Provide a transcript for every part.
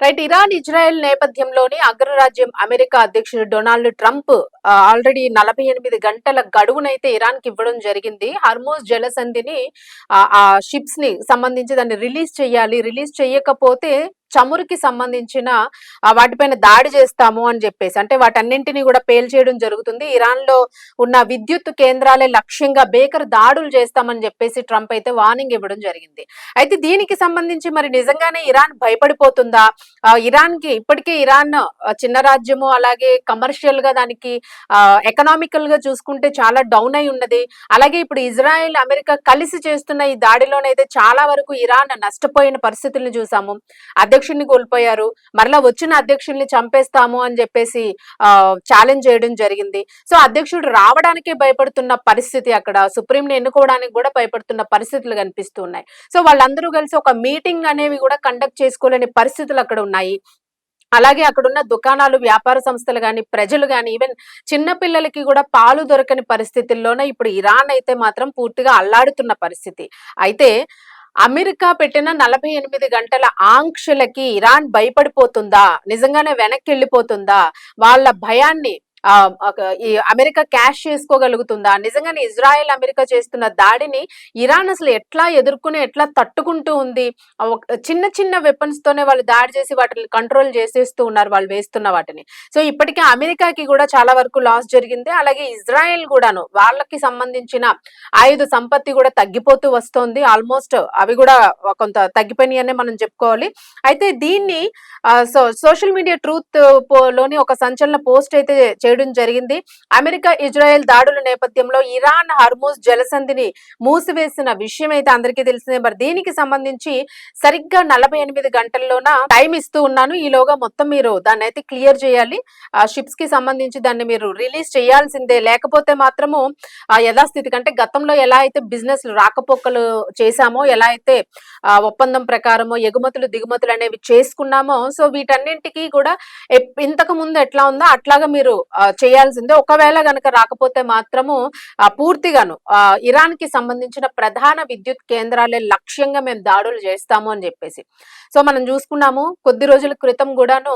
Right. Iran, Israel నేపథ్యంలోని అగ్రరాజ్యం America అధ్యక్షుడు Donald Trump already 48 గంటల గడువునైతే ఇరాన్‌కి ఇవ్వడం జరిగింది. హర్మూజ్ జలసంధిని ఆ షిప్స్‌ని సంబంధించి దాన్ని రిలీజ్ చేయాలి. రిలీజ్ చేయకపోతే చమురుకి సంబంధించిన వాటిపైన దాడి చేస్తాము అని చెప్పేసి. అంటే వాటన్నింటిని కూడా పేల్చేయడం జరుగుతుంది. ఇరాన్‌లో ఉన్న విద్యుత్ కేంద్రాలే లక్ష్యంగా బేకర్ దాడులు చేస్తామని చెప్పేసి ట్రంప్ అయితే వార్నింగ్ ఇవ్వడం జరిగింది. అయితే దీనికి సంబంధించి మరి నిజంగానే ఇరాన్ భయపడిపోతుందా? ఇరాన్‌కి ఇప్పటికే ఇరాన్ చిన్న రాజ్యము. అలాగే కమర్షియల్ గా దానికి ఎకనామికల్ గా చూసుకుంటే చాలా డౌన్ అయి ఉన్నది. అలాగే ఇప్పుడు ఇజ్రాయెల్, అమెరికా కలిసి చేస్తున్న ఈ దాడిలోనైతే చాలా వరకు ఇరాన్ నష్టపోయిన పరిస్థితులను చూసాము. అధ్యక్షుడిని కోల్పోయారు. మరలా వచ్చిన అధ్యక్షుల్ని చంపేస్తాము అని చెప్పేసి ఛాలెంజ్ చేయడం జరిగింది. సో అధ్యక్షుడు రావడానికే భయపడుతున్న పరిస్థితి, అక్కడ సుప్రీంని ఎన్నుకోవడానికి కూడా భయపడుతున్న పరిస్థితులు కనిపిస్తూ ఉన్నాయి. సో వాళ్ళందరూ కలిసి ఒక మీటింగ్ అనేవి కూడా కండక్ట్ చేసుకోలేని పరిస్థితులు అక్కడ ఉన్నాయి. అలాగే అక్కడున్న దుకాణాలు, వ్యాపార సంస్థలు గాని, ప్రజలు గాని, ఈవెన్ చిన్న పిల్లలకి కూడా పాలు దొరకని పరిస్థితుల్లోనే ఇప్పుడు ఇరాన్ అయితే మాత్రం పూర్తిగా అల్లాడుతున్న పరిస్థితి. అయితే అమెరికా పెట్టిన 48 గంటల ఆంక్షలకి ఇరాన్ భయపడిపోతుందా? నిజంగానే వెనక్కి వెళ్ళిపోతుందా? వాళ్ళ భయాన్ని ఈ అమెరికా క్యాష్ చేసుకోగలుగుతుందా? నిజంగానే ఇజ్రాయెల్, అమెరికా చేస్తున్న దాడిని ఇరాన్ అసలు ఎట్లా ఎదుర్కొని ఎట్లా తట్టుకుంటూ ఉంది? చిన్న చిన్న వెపన్స్ తోనే వాళ్ళు దాడి చేసి వాటిని కంట్రోల్ చేసేస్తూ ఉన్నారు, వాళ్ళు వేస్తున్న వాటిని. సో ఇప్పటికే అమెరికాకి కూడా చాలా వరకు లాస్ జరిగింది. అలాగే ఇజ్రాయెల్ కూడాను వాళ్ళకి సంబంధించిన ఆయుధ సంపత్తి కూడా తగ్గిపోతూ వస్తోంది. ఆల్మోస్ట్ అవి కూడా కొంత తగ్గిపోయినాయనే మనం చెప్పుకోవాలి. అయితే దీన్ని సోషల్ మీడియా ట్రూత్ లోని ఒక సంచలన పోస్ట్ అయితే చేయడం జరిగింది. అమెరికా, ఇజ్రాయెల్ దాడుల నేపథ్యంలో ఇరాన్ హర్మూజ్ జలసంధిని మూసివేసిన విషయం అయితే అందరికీ తెలిసిందే. మరి దీనికి సంబంధించి సరిగ్గా 48 గంటల్లోన టైం ఇస్తూ ఉన్నాను. ఈలోగా మొత్తం మీరు దాన్ని అయితే క్లియర్ చేయాలి. షిప్స్ కి సంబంధించి దాన్ని మీరు రిలీజ్ చేయాల్సిందే. లేకపోతే మాత్రము యథాస్థితి కంటే గతంలో ఎలా అయితే బిజినెస్ రాకపోకలు చేశామో, ఎలా అయితే ఒప్పందం ప్రకారమో ఎగుమతులు, దిగుమతులు అనేవి చేసుకున్నామో, సో వీటన్నింటికి కూడా ఇంతకు ముందు ఎట్లా ఉందో అట్లాగా మీరు చేయాల్సిందే. ఒకవేళ గనక రాకపోతే మాత్రము పూర్తిగాను ఇరాన్ కి సంబంధించిన ప్రధాన విద్యుత్ కేంద్రాలే లక్ష్యంగా మేము దాడులు చేస్తాము అని చెప్పేసి. సో మనం చూసుకున్నాము కొద్ది రోజుల క్రితం కూడాను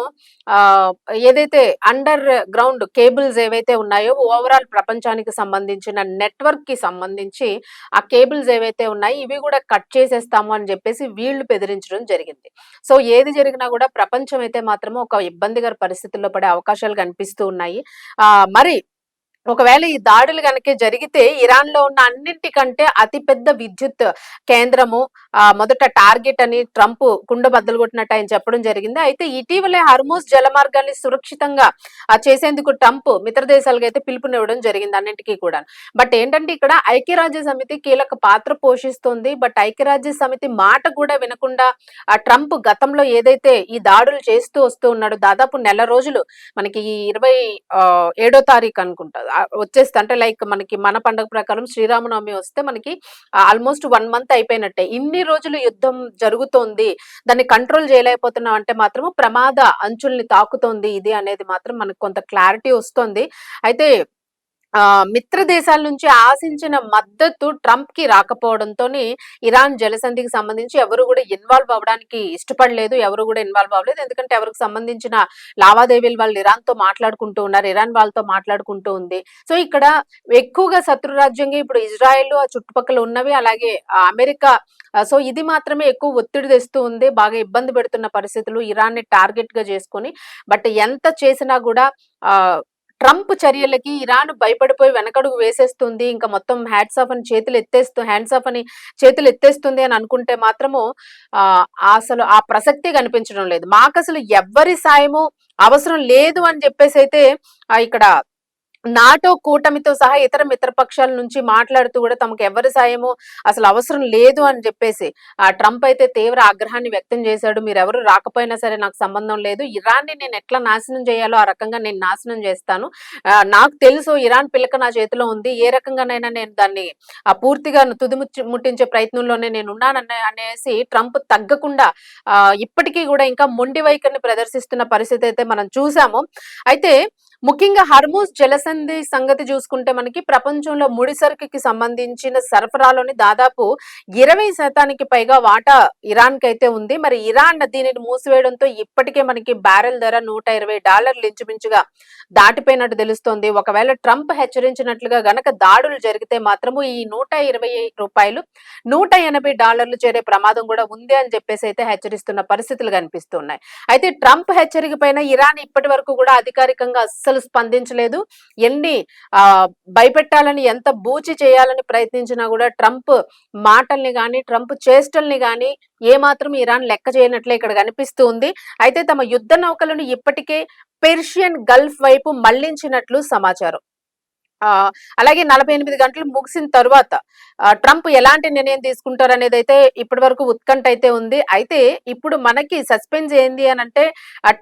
ఏదైతే అండర్ గ్రౌండ్ కేబుల్స్ ఏవైతే ఉన్నాయో, ఓవరాల్ ప్రపంచానికి సంబంధించిన నెట్వర్క్ కి సంబంధించి ఆ కేబుల్స్ ఏవైతే ఉన్నాయి ఇవి కూడా కట్ చేసేస్తాము అని చెప్పేసి వీళ్ళు బెదిరించడం జరిగింది. సో ఏది జరిగినా కూడా ప్రపంచం అయితే మాత్రము ఒక ఇబ్బందికర పరిస్థితుల్లో పడే అవకాశాలు కనిపిస్తూ ఉన్నాయి. మరి ఒకవేళ ఈ దాడులు గనక జరిగితే ఇరాన్ లో ఉన్న అన్నింటికంటే అతిపెద్ద విద్యుత్ కేంద్రము మొదట టార్గెట్ అని ట్రంప్ కుండ బద్దలు కొట్టినట్టు ఆయన చెప్పడం జరిగింది. అయితే ఇటీవలే హర్మూజ్ జలమార్గాన్ని సురక్షితంగా చేసేందుకు ట్రంప్ మిత్ర దేశాలకు అయితే పిలుపునివ్వడం జరిగింది అన్నింటికీ కూడా. బట్ ఏంటంటే ఇక్కడ ఐక్యరాజ్య సమితి కీలక పాత్ర పోషిస్తుంది. బట్ ఐక్యరాజ్య సమితి మాట కూడా వినకుండా ట్రంప్ గతంలో ఏదైతే ఈ దాడులు చేస్తూ వస్తూ ఉన్నాడు, దాదాపు నెల రోజులు మనకి ఈ 27వ తారీఖు అనుకుంటా వచ్చేస్తే, అంటే లైక్ మనకి మన పండుగ ప్రకారం శ్రీరామనవమి వస్తే మనకి ఆల్మోస్ట్ 1 మంత్ అయిపోయినట్టే. ఇన్ని రోజులు యుద్ధం జరుగుతోంది, దాన్ని కంట్రోల్ చేయలేకపోతున్నాం అంటే మాత్రం ప్రమాద అంచుల్ని తాకుతోంది ఇది అనేది మాత్రం మనకు కొంత క్లారిటీ వస్తుంది. అయితే మిత్ర దేశాల నుంచి ఆశించిన మద్దతు ట్రంప్ కి రాకపోవడంతోని ఇరాన్ జలసంధికి సంబంధించి ఎవరు కూడా ఇన్వాల్వ్ అవ్వడానికి ఇష్టపడలేదు. ఎవరు కూడా ఇన్వాల్వ్ అవ్వలేదు. ఎందుకంటే ఎవరికి సంబంధించిన లావాదేవీలు వాళ్ళు ఇరాన్ తో మాట్లాడుకుంటూ ఉన్నారు, ఇరాన్ వాళ్ళతో మాట్లాడుకుంటూ ఉంది. సో ఇక్కడ ఎక్కువగా శత్రు రాజ్యంగా ఇప్పుడు ఇజ్రాయెల్, ఆ చుట్టుపక్కల ఉన్నవి, అలాగే అమెరికా. సో ఇది మాత్రమే ఎక్కువ ఒత్తిడి తెస్తూ ఉంది, బాగా ఇబ్బంది పెడుతున్న పరిస్థితులు ఇరాన్ ని టార్గెట్ గా చేసుకుని. బట్ ఎంత చేసినా కూడా ట్రంప్ చర్యలకి ఇరాన్ భయపడిపోయి వెనకడుగు వేసేస్తుంది, ఇంకా మొత్తం హ్యాండ్స్ ఆఫ్ అని చేతులు ఎత్తేస్తుంది అని అనుకుంటే మాత్రము అసలు ఆ ప్రసక్తి కనిపించడం లేదు. మాకు అసలు ఎవ్వరి సాయము అవసరం లేదు అని చెప్పేసి అయితే ఇక్కడ నాటో కూటమితో సహా ఇతర మిత్రపక్షాల నుంచి మాట్లాడుతూ కూడా తమకు ఎవరి సాయము అసలు అవసరం లేదు అని చెప్పేసి ట్రంప్ అయితే తీవ్ర ఆగ్రహాన్ని వ్యక్తం చేశాడు. మీరెవరు రాకపోయినా సరే నాకు సంబంధం లేదు, ఇరాన్ని నేను ఎట్లా నాశనం చేయాలో ఆ రకంగా నేను నాశనం చేస్తాను, నాకు తెలుసు ఇరాన్ పిల్లక నా చేతిలో ఉంది, ఏ రకంగానైనా నేను దాన్ని పూర్తిగా ముట్టించే ప్రయత్నంలోనే నేను ఉన్నానని అనేసి ట్రంప్ తగ్గకుండా ఇప్పటికీ కూడా ఇంకా మొండి వైఖరిని ప్రదర్శిస్తున్న పరిస్థితి అయితే మనం చూసాము. అయితే ముఖ్యంగా హర్మూజ్ జలసంధి సంగతి చూసుకుంటే మనకి ప్రపంచంలో ముడిసరుకుకి సంబంధించిన సరఫరాలోని దాదాపు 20% పైగా వాటా ఇరాన్ కైతే ఉంది. మరి ఇరాన్ దీనిని మూసివేయడంతో ఇప్పటికే మనకి బ్యారెల్ ధర $120 ఇంచుమించుగా దాటిపోయినట్టు తెలుస్తోంది. ఒకవేళ ట్రంప్ హెచ్చరించినట్లుగా గనక దాడులు జరిగితే మాత్రము ఈ రూపాయలు $180 చేరే ప్రమాదం కూడా ఉంది అని చెప్పేసి అయితే హెచ్చరిస్తున్న పరిస్థితులు కనిపిస్తున్నాయి. అయితే ట్రంప్ హెచ్చరిక పైన ఇరాన్ ఇప్పటి వరకు కూడా అధికారికంగా అస్సలు స్పందించలేదు. ఎన్ని భయపెట్టాలని ఎంత బూచి చేయాలని ప్రయత్నించినా కూడా ట్రంప్ మాటల్ని గాని ట్రంప్ చేష్టల్ని గాని ఏమాత్రం ఇరాన్ లెక్క చేయనట్లే ఇక్కడ కనిపిస్తూ ఉంది. అయితే తమ యుద్ధ నౌకలను ఇప్పటికే పెర్షియన్ గల్ఫ్ వైపు మళ్లించినట్లు సమాచారం. అలాగే 48 గంటలు ముగిసిన తరువాత ట్రంప్ ఎలాంటి నిర్ణయం తీసుకుంటారు అనేది అయితే ఇప్పటి వరకు ఉత్కంఠ అయితే ఉంది. అయితే ఇప్పుడు మనకి సస్పెన్స్ ఏంది అని అంటే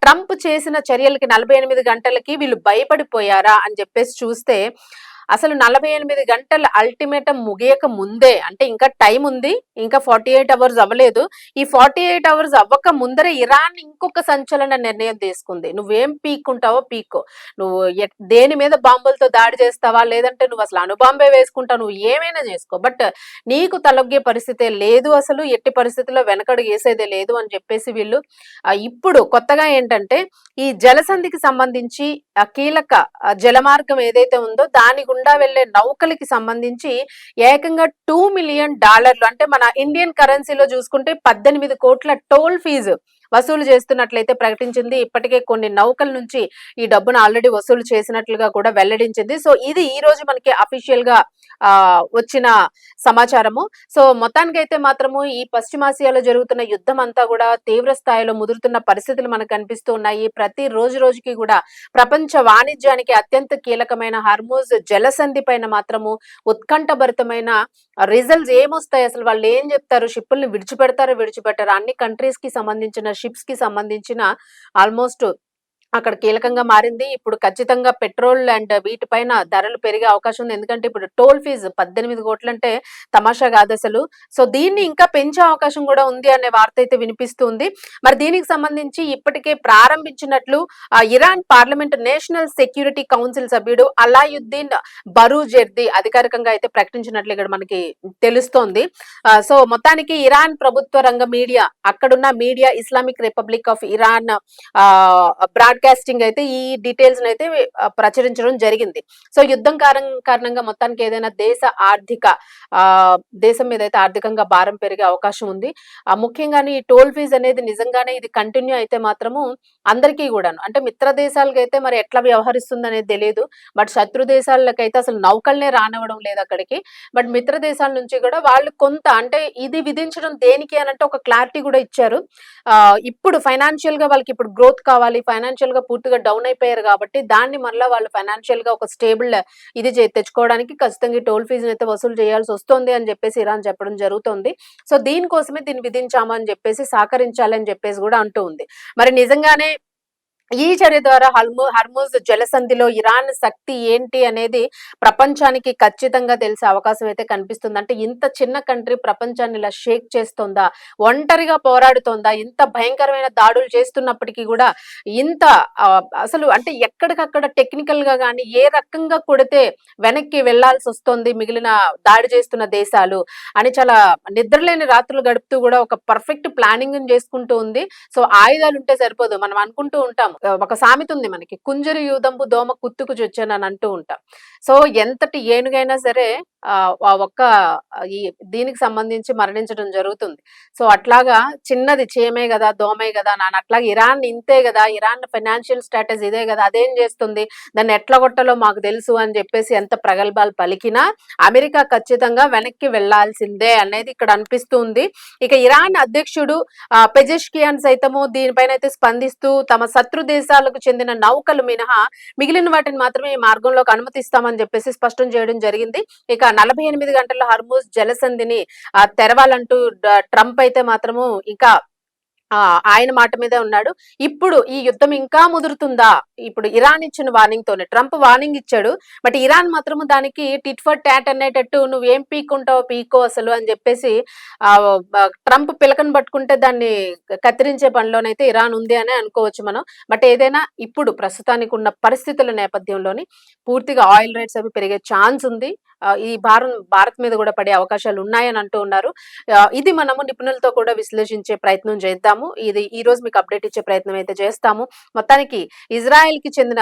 ట్రంప్ చేసిన చర్యలకి 48 గంటలకి వీళ్ళు భయపడిపోయారా అని చెప్పేసి చూస్తే అసలు 48 గంటల అల్టిమేటం ముగియక ముందే అంటే ఇంకా టైం ఉంది, ఇంకా 48 అవర్స్ అవ్వలేదు. ఈ 48 అవర్స్ అవ్వక ముందరే ఇరాన్ ఇంకొక సంచలన నిర్ణయం తీసుకుంది. నువ్వేం పీక్కుంటావో పీక్కో, నువ్వు దేని మీద బాంబులతో దాడి చేస్తావా, లేదంటే నువ్వు అసలు అణుబాంబే వేసుకుంటావు, నువ్వు ఏమైనా చేసుకో, బట్ నీకు తలొగ్గే పరిస్థితే లేదు, అసలు ఎట్టి పరిస్థితుల్లో వెనకడుగు వేసేదే లేదు అని చెప్పేసి వీళ్ళు ఇప్పుడు కొత్తగా ఏంటంటే ఈ జలసంధికి సంబంధించి కీలక జలమార్గం ఏదైతే ఉందో దాని గుండా వెళ్లే నౌకలకి సంబంధించి ఏకంగా $2 మిలియన్ అంటే మన ఇండియన్ కరెన్సీలో చూసుకుంటే 18 కోట్ల టోల్ ఫీజు వసూలు చేస్తున్నట్లయితే ప్రకటించింది. ఇప్పటికే కొన్ని నౌకల నుంచి ఈ డబ్బును ఆల్రెడీ వసూలు చేసినట్లుగా కూడా వెల్లడించింది. సో ఇది ఈ రోజు మనకి అఫీషియల్ గా వచ్చిన సమాచారము. సో మొత్తానికి అయితే మాత్రము ఈ పశ్చిమాసియాలో జరుగుతున్న యుద్ధం అంతా కూడా తీవ్ర స్థాయిలో ముదురుతున్న పరిస్థితులు మనకు కనిపిస్తూ ఉన్నాయి. ప్రతి రోజుకి కూడా ప్రపంచ వాణిజ్యానికి అత్యంత కీలకమైన హర్మూజ్ జలసంధి పైన మాత్రము ఉత్కంఠభరితమైన రిజల్ట్స్ ఏమొస్తాయి, అసలు వాళ్ళు ఏం చెప్తారు, షిప్పుల్ని విడిచిపెట్టారు అన్ని కంట్రీస్ కి సంబంధించిన షిప్స్ కి సంబంధించిన ఆల్మోస్ట్ అక్కడ కీలకంగా మారింది. ఇప్పుడు ఖచ్చితంగా పెట్రోల్ అండ్ వీటిపైన ధరలు పెరిగే అవకాశం ఉంది. ఎందుకంటే ఇప్పుడు టోల్ ఫీజు 18 కోట్లు అంటే తమాషా కాదు అసలు. సో దీన్ని ఇంకా పెంచే అవకాశం కూడా ఉంది అనే వార్త అయితే వినిపిస్తుంది. మరి దీనికి సంబంధించి ఇప్పటికే ప్రారంభించినట్లు Iran parliament national security council సభ్యుడు అలాయుద్దీన్ బరూజెర్ది అధికారికంగా అయితే ప్రకటించినట్లు ఇక్కడ మనకి తెలుస్తోంది. సో మొత్తానికి ఇరాన్ ప్రభుత్వ రంగ మీడియా, అక్కడున్న media Islamic republic of Iran broadcasting అయితే ఈ డీటెయిల్స్ అయితే ప్రచురించడం జరిగింది. సో యుద్ధం కారణంగా మొత్తానికి ఏదైనా దేశం మీద అయితే ఆర్థికంగా భారం పెరిగే అవకాశం ఉంది. ముఖ్యంగానే ఈ టోల్ ఫీజ్ అనేది నిజంగానే ఇది కంటిన్యూ అయితే మాత్రము అందరికీ కూడాను అంటే మిత్ర దేశాలకి అయితే మరి ఎట్లా వ్యవహరిస్తుంది అనేది తెలియదు. బట్ శత్రు దేశాలకైతే అసలు నౌకల్నే రానివ్వడం లేదు అక్కడికి. బట్ మిత్ర దేశాల నుంచి కూడా వాళ్ళు కొంత అంటే ఇది విధించడం దేనికి అని అంటే ఒక క్లారిటీ కూడా ఇచ్చారు. ఇప్పుడు ఫైనాన్షియల్ గా వాళ్ళకి ఇప్పుడు గ్రోత్ కావాలి, ఫైనాన్షియల్ గా పూర్తిగా డౌన్ అయిపోయారు కాబట్టి దాన్ని మళ్ళీ వాళ్ళు ఫైనాన్షియల్ గా ఒక స్టేబుల్ ఇది తెచ్చుకోవడానికి ఖచ్చితంగా టోల్ ఫీజు అయితే వసూలు చేయాల్సి వస్తుంది అని చెప్పేసి ఇరాన్ చెప్పడం జరుగుతుంది. సో దీనికోసమే దీన్ని విధించామని చెప్పేసి సహకరించాలని చెప్పేసి కూడా అంటూ ఉంది. మరి నిజంగానే ఈ చర్య ద్వారా హర్మూజ్ జలసంధిలో ఇరాన్ శక్తి ఏంటి అనేది ప్రపంచానికి ఖచ్చితంగా తెలిసే అవకాశం అయితే కనిపిస్తుంది. అంటే ఇంత చిన్న కంట్రీ ప్రపంచాన్ని ఇలా షేక్ చేస్తుందా, ఒంటరిగా పోరాడుతోందా, ఇంత భయంకరమైన దాడులు చేస్తున్నప్పటికీ కూడా ఇంత అసలు అంటే ఎక్కడికక్కడ టెక్నికల్ గా కానీ ఏ రకంగా కొడితే వెనక్కి వెళ్లాల్సి వస్తుంది మిగిలిన దాడి చేస్తున్న దేశాలు అని చాలా నిద్రలేని రాత్రులు గడుపుతూ కూడా ఒక పర్ఫెక్ట్ ప్లానింగ్ చేసుకుంటూ ఉంది. సో ఆయుధాలు ఉంటే సరిపోదు, మనం అనుకుంటూ ఉంటాం, ఒక సామెత ఉంది మనకి, కుంజరి యూదంబు దోమ కుత్తుకు చొచ్చాను అని అంటూ ఉంటాం. సో ఎంతటి ఏనుగైనా సరే ఒక్క ఈ దీనికి సంబంధించి మరణించడం జరుగుతుంది. సో అట్లాగా చిన్నది చీమే కదా, దోమే కదా అని అట్లాగా ఇరాన్ ఇంతే కదా, ఇరాన్ ఫైనాన్షియల్ స్టేటస్ ఇదే కదా, అదేం చేస్తుంది, దాన్ని ఎట్లా కొట్టాలో మాకు తెలుసు అని చెప్పేసి ఎంత ప్రగల్భాలు పలికినా అమెరికా ఖచ్చితంగా వెనక్కి వెళ్లాల్సిందే అనేది ఇక్కడ అనిపిస్తుంది. ఇక ఇరాన్ అధ్యక్షుడు పెజెష్కియాన్ సైతము దీనిపైన అయితే స్పందిస్తూ తమ శత్రు దేశాలకు చెందిన నౌకలు మినహా మిగిలిన వాటిని మాత్రమే ఈ మార్గంలోకి అనుమతిస్తామని చెప్పేసి స్పష్టం చేయడం జరిగింది. ఇక 48 గంటల్లో హర్మూజ్ జలసంధిని తెరవాలంటూ ట్రంప్ అయితే మాత్రము ఇంకా ఆ! ఆయన మాట మీదే ఉన్నాడు. ఇప్పుడు ఈ యుద్ధం ఇంకా ముదురుతుందా? ఇప్పుడు ఇరాన్ ఇచ్చిన వార్నింగ్‌తోనే ట్రంప్ వార్నింగ్ ఇచ్చాడు. బట్ ఇరాన్ మాత్రము దానికి టిట్ ఫర్ టాట్ అనేటట్టు నువ్వేం పీక్కుంటావో పీక్కో అసలు అని జెప్పేసి ట్రంప్ పిలకను పట్టుకుంటే దాన్ని కత్తిరించే పనిలోనైతే ఇరాన్ ఉంది అనే అనుకోవచ్చు మనం. బట్ ఏదైనా ఇప్పుడు ప్రస్తుతానికి ఉన్న పరిస్థితుల నేపథ్యంలోని పూర్తిగా ఆయిల్ రేట్స్ అవి పెరిగే ఛాన్స్ ఉంది. ఈ భారత్ మీద గూడా పడే అవకాశాలు ఉన్నాయని అంటూ ఉన్నారు. ఇది మనము నిపుణులతో కూడా విశ్లేషించే ప్రయత్నం చేద్దాము. ఇది ఈ రోజు మీకు అప్డేట్ ఇచ్చే ప్రయత్నం అయితే చేస్తాము. మొత్తానికి ఇజ్రాయెల్‌కి చెందిన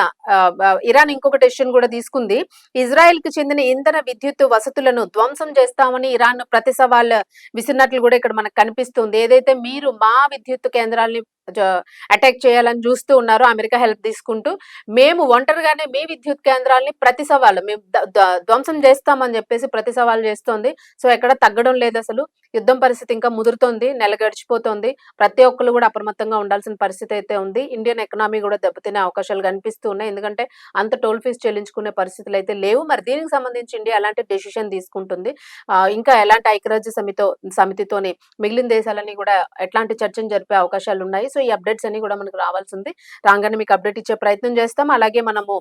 ఇరాన్ ఇంకొక డెసిషన్ కూడా తీసుకుంది. ఇజ్రాయెల్‌కి చెందిన ఇంధన విద్యుత్ వసతులను ధ్వంసం చేస్తామని ఇరాన్ ప్రతి సవాల్ విసిరినట్లు కూడా ఇక్కడ మనకు కనిపిస్తుంది. ఏదైతే మీరు మా విద్యుత్ కేంద్రాల్ని జ అటాక్ చేయాలని చూస్తూ ఉన్నారో అమెరికా హెల్ప్ తీసుకుంటూ, మేము ఒంటరిగానే మీ విద్యుత్ కేంద్రాల్ని ప్రతి సవాల్ మేము ద ద ధ్వంసం చేస్తామని చెప్పేసి ప్రతి సవాల్ చేస్తోంది. సో ఎక్కడ తగ్గడం లేదసలు. యుద్ధం పరిస్థితి ఇంకా ముదురుతోంది. నెల గడిచిపోతోంది. ప్రతి ఒక్కళ్ళు కూడా అప్రమత్తంగా ఉండాల్సిన పరిస్థితి అయితే ఉంది. ఇండియన్ ఎకానమీ కూడా దెబ్బతినే అవకాశాలు కనిపిస్తూ ఉన్నాయి. ఎందుకంటే అంత టోల్ ఫీస్ చెల్లించుకునే పరిస్థితులు అయితే లేవు. మరి దీనికి సంబంధించి ఇండియా ఎలాంటి డెసిషన్ తీసుకుంటుంది? ఇంకా ఎలాంటి ఐక్యరాజ్య సమితితోని మిగిలిన దేశాలన్నీ కూడా ఎట్లాంటి చర్చలు జరిపే అవకాశాలున్నాయి. సో ఈ అప్డేట్స్ అన్నీ కూడా మనకు రావాల్సింది. రాంగానే మీకు అప్డేట్ ఇచ్చే ప్రయత్నం చేస్తాం. అలాగే మనము